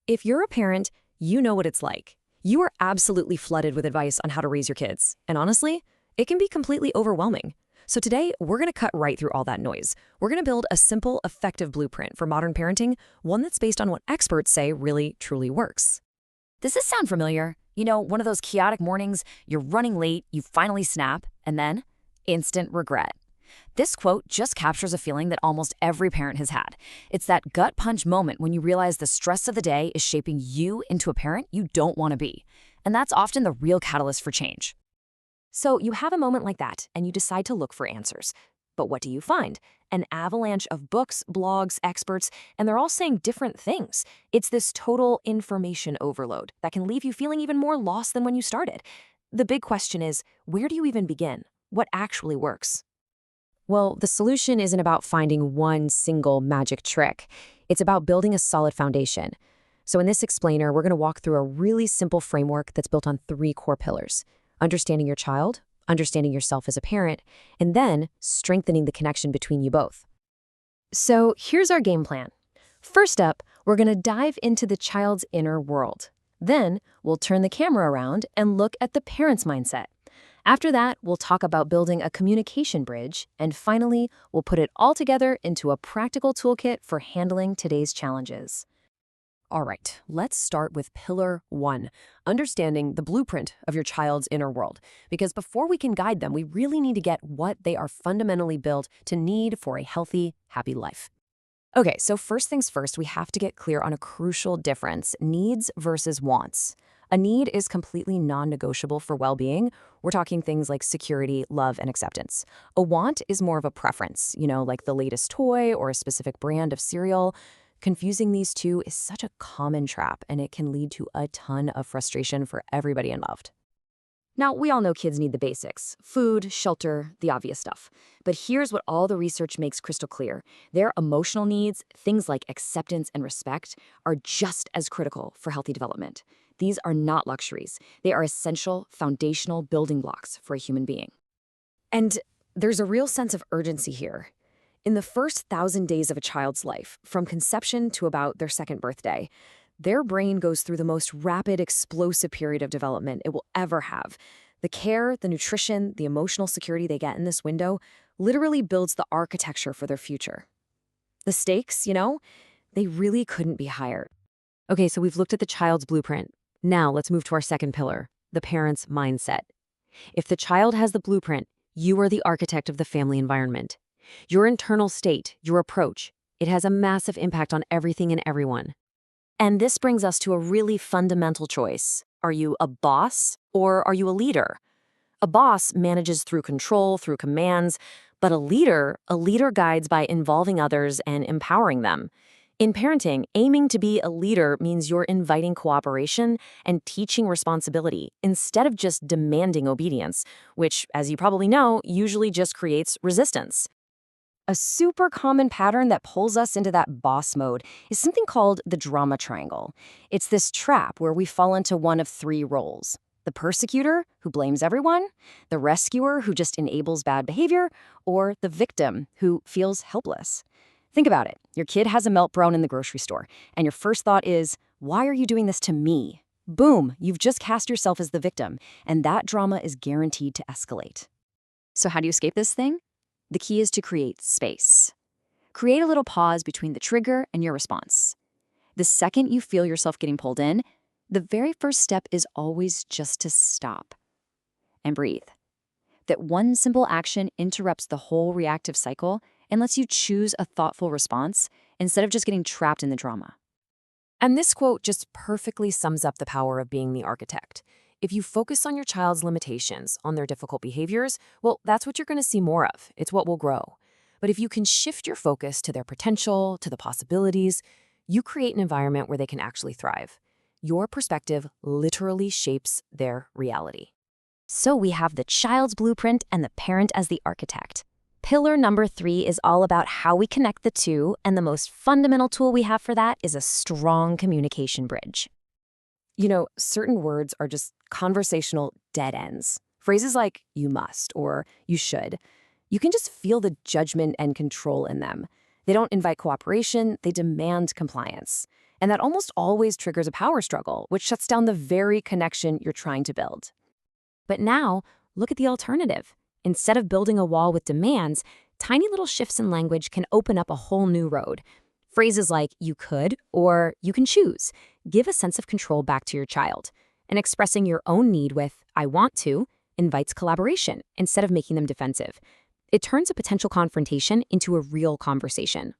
If you're a parent, you know what it's like. You are absolutely flooded with advice on how to raise your kids. And honestly, it can be completely overwhelming. So today, we're going to cut right through all that noise. We're going to build a simple, effective blueprint for modern parenting, one that's based on what experts say really, truly works. Does this sound familiar? You know, one of those chaotic mornings, you're running late, you finally snap, and then instant regret. This quote just captures a feeling that almost every parent has had. It's that gut punch moment when you realize the stress of the day is shaping you into a parent you don't want to be. And that's often the real catalyst for change. So you have a moment like that, and you decide to look for answers. But what do you find? An avalanche of books, blogs, experts, and they're all saying different things. It's this total information overload that can leave you feeling even more lost than when you started. The big question is, where do you even begin? What actually works? Well, the solution isn't about finding one single magic trick. It's about building a solid foundation. So in this explainer, we're going to walk through a really simple framework that's built on 3 core pillars: understanding your child, understanding yourself as a parent, and then strengthening the connection between you both. So here's our game plan. First up, we're going to dive into the child's inner world. Then we'll turn the camera around and look at the parent's mindset. After that, we'll talk about building a communication bridge, and finally, we'll put it all together into a practical toolkit for handling today's challenges. All right, let's start with pillar 1, understanding the blueprint of your child's inner world. Because before we can guide them, we really need to get what they are fundamentally built to need for a healthy, happy life. Okay, so first things first, we have to get clear on a crucial difference: needs versus wants. A need is completely non-negotiable for well-being. We're talking things like security, love, and acceptance. A want is more of a preference, like the latest toy or a specific brand of cereal. Confusing these two is such a common trap, and it can lead to a ton of frustration for everybody involved. Now, we all know kids need the basics: food, shelter, the obvious stuff. But here's what all the research makes crystal clear. Their emotional needs, things like acceptance and respect, are just as critical for healthy development. These are not luxuries. They are essential, foundational building blocks for a human being. And there's a real sense of urgency here. In the first 1,000 days of a child's life, from conception to about their 2nd birthday, their brain goes through the most rapid, explosive period of development it will ever have. The care, the nutrition, the emotional security they get in this window literally builds the architecture for their future. The stakes, they really couldn't be higher. Okay, so we've looked at the child's blueprint. Now let's move to our second pillar, the parent's mindset. If the child has the blueprint, you are the architect of the family environment. Your internal state, your approach, it has a massive impact on everything and everyone. And this brings us to a really fundamental choice. Are you a boss or are you a leader? A boss manages through control, through commands, but a leader guides by involving others and empowering them. In parenting, aiming to be a leader means you're inviting cooperation and teaching responsibility instead of just demanding obedience, which, as you probably know, usually just creates resistance. A super common pattern that pulls us into that boss mode is something called the drama triangle. It's this trap where we fall into one of 3 roles: the persecutor, who blames everyone; the rescuer, who just enables bad behavior; or the victim, who feels helpless. Think about it. Your kid has a meltdown in the grocery store, and your first thought is, why are you doing this to me? Boom, you've just cast yourself as the victim, and that drama is guaranteed to escalate. So how do you escape this thing? The key is to create space. Create a little pause between the trigger and your response. The second you feel yourself getting pulled in, the very first step is always just to stop and breathe. That one simple action interrupts the whole reactive cycle and lets you choose a thoughtful response instead of just getting trapped in the drama. And this quote just perfectly sums up the power of being the architect. If you focus on your child's limitations, on their difficult behaviors, well, that's what you're going to see more of. It's what will grow. But if you can shift your focus to their potential, to the possibilities, you create an environment where they can actually thrive. Your perspective literally shapes their reality. So we have the child's blueprint and the parent as the architect. Pillar number 3 is all about how we connect the two, and the most fundamental tool we have for that is a strong communication bridge. Certain words are just conversational dead ends. Phrases like "you must" or "you should." You can just feel the judgment and control in them. They don't invite cooperation, they demand compliance. And that almost always triggers a power struggle, which shuts down the very connection you're trying to build. But now, look at the alternative. Instead of building a wall with demands, tiny little shifts in language can open up a whole new road. Phrases like you could or you can choose give a sense of control back to your child. And expressing your own need with I want to invites collaboration instead of making them defensive. It turns a potential confrontation into a real conversation.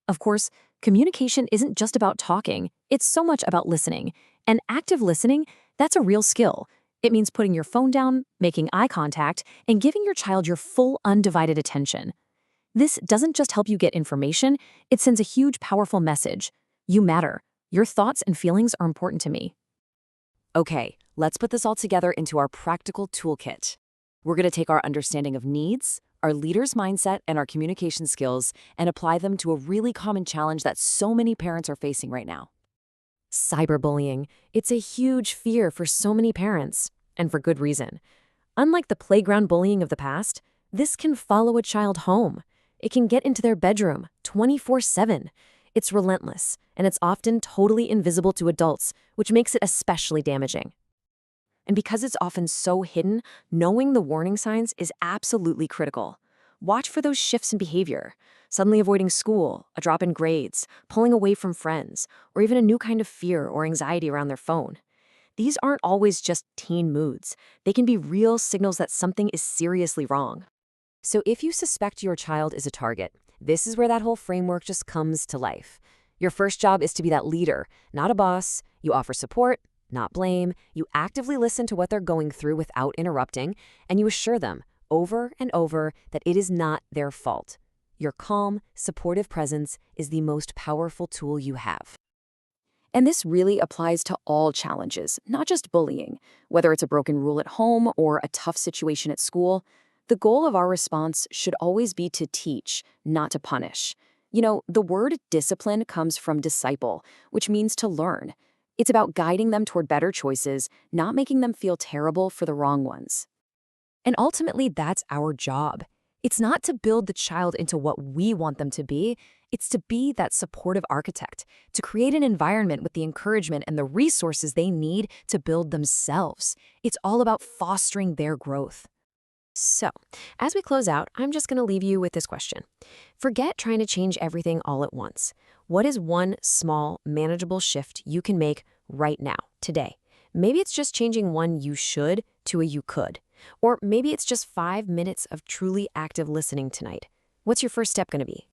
Of course, communication isn't just about talking, it's so much about listening. And active listening, that's a real skill. It means putting your phone down, making eye contact, and giving your child your full, undivided attention. This doesn't just help you get information, it sends a huge, powerful message. You matter. Your thoughts and feelings are important to me. Okay, let's put this all together into our practical toolkit. We're going to take our understanding of needs, our leader's mindset, and our communication skills and apply them to a really common challenge that so many parents are facing right now. Cyberbullying. It's a huge fear for so many parents, and for good reason. Unlike the playground bullying of the past, this can follow a child home. It can get into their bedroom 24/7. It's relentless, and it's often totally invisible to adults, which makes it especially damaging. And because it's often so hidden, knowing the warning signs is absolutely critical. Watch for those shifts in behavior, suddenly avoiding school, a drop in grades, pulling away from friends, or even a new kind of fear or anxiety around their phone. These aren't always just teen moods. They can be real signals that something is seriously wrong. So if you suspect your child is a target, this is where that whole framework just comes to life. Your first job is to be that leader, not a boss. You offer support, not blame. You actively listen to what they're going through without interrupting, and you assure them over and over that it is not their fault. Your calm, supportive presence is the most powerful tool you have. And this really applies to all challenges, not just bullying. Whether it's a broken rule at home or a tough situation at school, the goal of our response should always be to teach, not to punish. You know, the word discipline comes from disciple, which means to learn. It's about guiding them toward better choices, not making them feel terrible for the wrong ones. And ultimately, that's our job. It's not to build the child into what we want them to be. It's to be that supportive architect, to create an environment with the encouragement and the resources they need to build themselves. It's all about fostering their growth. So, as we close out, I'm just going to leave you with this question. Forget trying to change everything all at once. What is one small, manageable shift you can make right now, today? Maybe it's just changing one you should to a you could. Or maybe it's just 5 minutes of truly active listening tonight. What's your first step going to be?